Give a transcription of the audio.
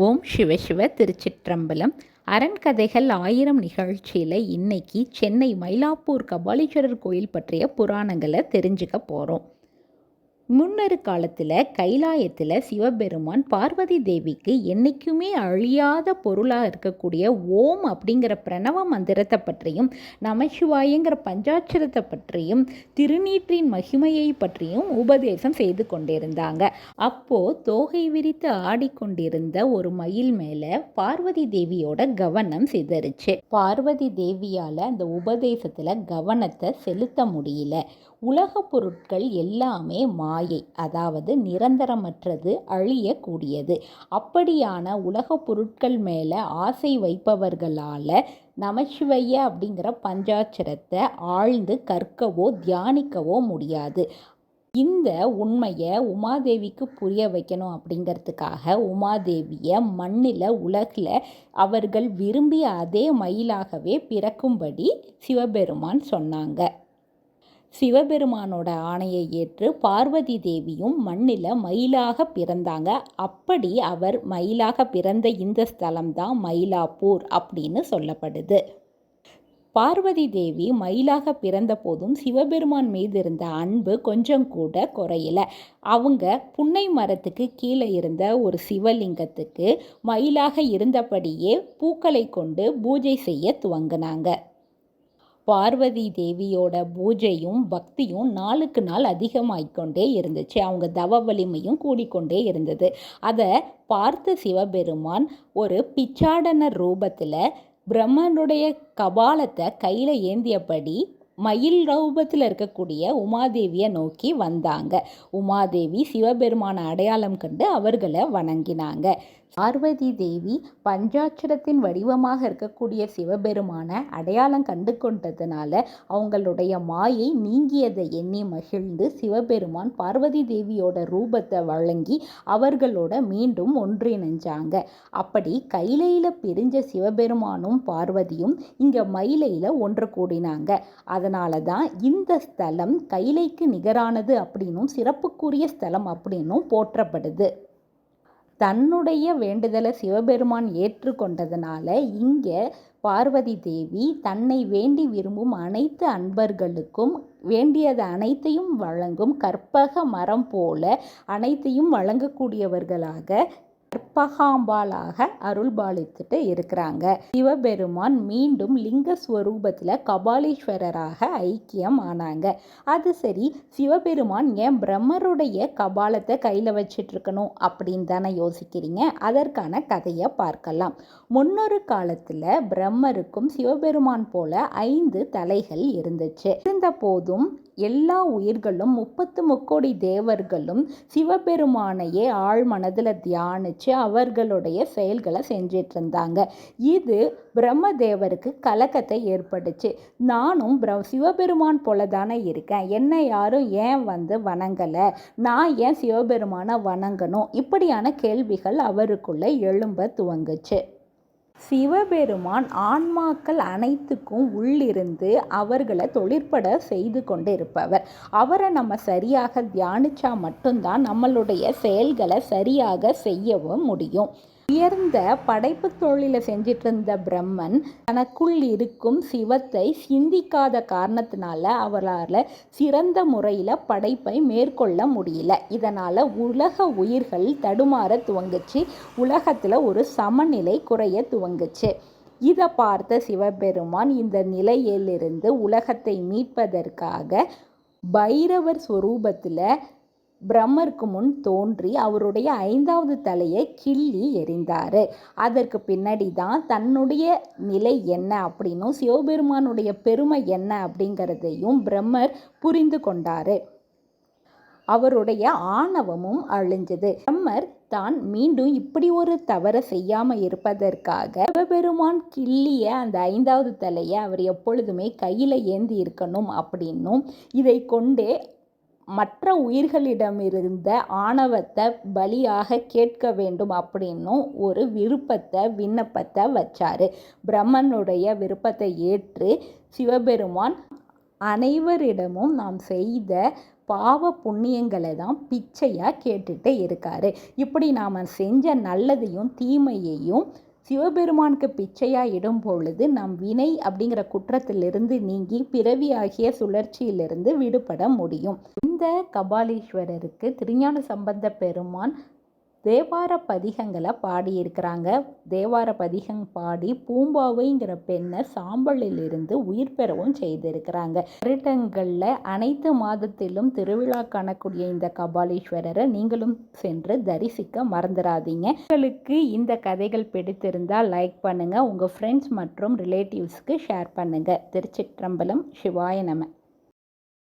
ஓம் சிவ திருச்சிற்றம்பலம். அரண்கதைகள் 1000 நிகழ்ச்சியில் இன்னைக்கு சென்னை மயிலாப்பூர் கபாலீஸ்வரர் கோயில் பற்றிய புராணங்களை தெரிஞ்சுக்க போகிறோம். முன்னொரு காலத்தில் கைலாயத்தில் சிவபெருமான் பார்வதி தேவிக்கு என்றைக்குமே அழியாத பொருளாக இருக்கக்கூடிய ஓம் அப்படிங்கிற பிரணவ மந்திரத்தை பற்றியும் நமசிவாயங்கிற பஞ்சாட்சரத்தை பற்றியும் திருநீற்றின் மகிமையை பற்றியும் உபதேசம் செய்து கொண்டிருந்தாங்க. அப்போது தோகை விரித்து ஆடிக்கொண்டிருந்த ஒரு மயில் மேலே பார்வதி தேவியோட கவனம் சிதறிச்சு. பார்வதி தேவியால் அந்த உபதேசத்தில் கவனத்தை செலுத்த முடியல. உலக பொருட்கள் எல்லாமே மாயை, அதாவது நிரந்தரமற்றது, அழியக்கூடியது. அப்படியான உலக பொருட்கள் மேலே ஆசை வைப்பவர்களால் நமசிவைய அப்படிங்கிற பஞ்சாட்சரத்தை ஆழ்ந்து கற்கவோ தியானிக்கவோ முடியாது. இந்த உண்மையை உமாதேவிக்கு புரிய வைக்கணும் அப்படிங்கிறதுக்காக உமாதேவியை மண்ணில் உலகில் அவர்கள் விரும்பிய அதே மயிலாகவே பிறக்கும்படி சிவபெருமான் சொன்னாங்க. சிவபெருமானோட ஆணையை ஏற்று பார்வதி தேவியும் மண்ணில் மயிலாக பிறந்தாங்க. அப்படி அவர் மயிலாக பிறந்த இந்த ஸ்தலம்தான் மயிலாப்பூர் அப்படின்னு சொல்லப்படுது. பார்வதி தேவி மயிலாக பிறந்த போதும் சிவபெருமான் மீது இருந்த அன்பு கொஞ்சம் கூட குறையல. அவங்க புன்னை மரத்துக்கு கீழே இருந்த ஒரு சிவலிங்கத்துக்கு மயிலாக இருந்தபடியே பூக்களை கொண்டு பூஜை செய்ய துவங்கினாங்க. பார்வதி தேவியோட பூஜையும் பக்தியும் நாளுக்கு நாள் அதிகமாகிக்கொண்டே இருந்துச்சு. அவங்க தவ வலிமையும் கூடிக்கொண்டே இருந்தது. அதை பார்த்த சிவபெருமான் ஒரு பிச்சாடன ரூபத்தில் பிரம்மனுடைய கபாலத்தை கையில் ஏந்தியபடி மயில் ரூபத்தில் இருக்கக்கூடிய உமாதேவியை நோக்கி வந்தாங்க. உமாதேவி சிவபெருமான அடையாளம் கண்டு அவர்களை வணங்கினாங்க. பார்வதி தேவி பஞ்சாட்சரத்தின் வடிவமாக இருக்கக்கூடிய சிவபெருமான அடையாளம் கண்டு கொண்டதுனால அவங்களுடைய மாயை நீங்கியதை எண்ணி மகிழ்ந்து சிவபெருமான் பார்வதி தேவியோட ரூபத்தை வழங்கி அவர்களோட மீண்டும் ஒன்றிணைஞ்சாங்க. அப்படி கைலையில் பிரிஞ்ச சிவபெருமானும் பார்வதியும் இங்கே மயிலையில் ஒன்று கூடினாங்க. அதனால தான் இந்த ஸ்தலம் கைலைக்கு நிகரானது அப்படின்னும் சிறப்புக்குரிய ஸ்தலம் அப்படின்னும் போற்றப்படுது. தன்னுடைய வேண்டுதலை சிவபெருமான் ஏற்றுக்கொண்டதுனால இங்கே பார்வதி தேவி தன்னை வேண்டி விரும்பும் அனைத்து அன்பர்களுக்கும் வேண்டியது அனைத்தையும் வழங்கும் கற்பக மரம் போல அனைத்தையும் வழங்கக்கூடியவர்களாக கற்பகாம்பாளாக அருள்பாலித்துட்டு இருக்கிறாங்க. சிவபெருமான் மீண்டும் லிங்க ஸ்வரூபத்தில் கபாலீஸ்வரராக ஐக்கியம் ஆனாங்க. அது சரி, சிவபெருமான் ஏன் பிரம்மருடைய கபாலத்தை கையில் வச்சிட்டு இருக்கணும் அப்படின்னு தானே யோசிக்கிறீங்க. அதற்கான கதையை பார்க்கலாம். முன்னொரு காலத்தில் பிரம்மருக்கும் சிவபெருமான் போல 5 தலைகள் இருந்துச்சு. இருந்த போதும் எல்லா உயிர்களும் 30 முக்கோடி தேவர்களும் சிவபெருமானையே ஆழ் மனதில் தியானிச்சு அவர்களுடைய செயல்களை செஞ்சிட்டு இருந்தாங்க. இது பிரம்மதேவருக்கு கலக்கத்தை ஏற்பட்டுச்சு. நானும் சிவபெருமான் போல தானே இருக்கேன், என்னை யாரும் ஏன் வணங்கலை, நான் ஏன் சிவபெருமானை வணங்கணும், இப்படியான கேள்விகள் அவருக்குள்ள எழும்ப துவங்குச்சு. சிவபெருமான் ஆன்மாக்கள் அனைத்துக்கும் உள்ளிருந்து அவர்களை தொழிற்பட செய்து கொண்டு இருப்பவர். அவரை நம்ம சரியாக தியானிச்சா மட்டும்தான் நம்மளுடைய செயல்களை சரியாக செய்யவும் முடியும். உயர்ந்த படைப்பு தொழிலை செஞ்சிட்டு இருந்த பிரம்மன் தனக்குள் இருக்கும் சிவத்தை சிந்திக்காத காரணத்தினால அவரால் சிறந்த முறையில் படைப்பை மேற்கொள்ள முடியல. இதனால் உலக உயிர்கள் தடுமாற துவங்குச்சு. உலகத்தில் ஒரு சமநிலை குறைய துவங்குச்சு. இதை பார்த்த சிவபெருமான் இந்த நிலையிலிருந்து உலகத்தை மீட்பதற்காக பைரவர் ஸ்வரூபத்தில் பிரம்மருக்கு முன் தோன்றி அவருடைய 5வது தலையை கிள்ளி எறிந்தார். அதற்கு பின்னாடி தான் தன்னுடைய நிலை என்ன அப்படின்னும் சிவபெருமானுடைய பெருமை என்ன அப்படிங்கிறதையும் பிரம்மர் புரிந்து கொண்டார். அவருடைய ஆணவமும் அழிஞ்சது. பிரம்மர் தான் மீண்டும் இப்படி ஒரு தவறை செய்யாமல் இருப்பதற்காக சிவபெருமான் கிள்ளிய அந்த 5வது தலையை அவர் எப்பொழுதுமே கையில் ஏந்தி இருக்கணும் அப்படின்னும் இதை கொண்டே மற்ற உயிர்களிடமிருந்த ஆணவத்தை பலியாக கேட்க வேண்டும் அப்படின்னும் ஒரு விண்ணப்பத்தை வச்சார். பிரம்மனுடைய விருப்பத்தை ஏற்று சிவபெருமான் அனைவரிடமும் நாம் செய்த பாவ புண்ணியங்களை தான் பிச்சையாக கேட்டுட்டு இருக்காரு. இப்படி நாம் செஞ்ச நல்லதையும் தீமையையும் சிவபெருமானுக்கு பிச்சையாக இடும் பொழுது நம் வினை அப்படிங்கிற குற்றத்திலிருந்து நீங்கி பிறவியாகிய சுழற்சியிலிருந்து விடுபட முடியும். இந்த கபாலீஸ்வரருக்கு திருஞான சம்பந்த பெருமான் தேவார பதிகங்களை பாடியிருக்கிறாங்க. தேவார பதிகம் பாடி பூம்பாவைங்கிற பெண்ணை சாம்பலிலிருந்து உயிர் பெறவும் செய்திருக்கிறாங்க. வருடங்களில் அனைத்து மாதத்திலும் திருவிழா காணக்கூடிய இந்த கபாலீஸ்வரரை நீங்களும் சென்று தரிசிக்க மறந்துடாதீங்க. உங்களுக்கு இந்த கதைகள் பிடித்திருந்தால் லைக் பண்ணுங்கள், உங்கள் ஃப்ரெண்ட்ஸ் மற்றும் ரிலேட்டிவ்ஸ்க்கு ஷேர் பண்ணுங்கள். திருச்சிற்றம்பலம். சிவாய நம.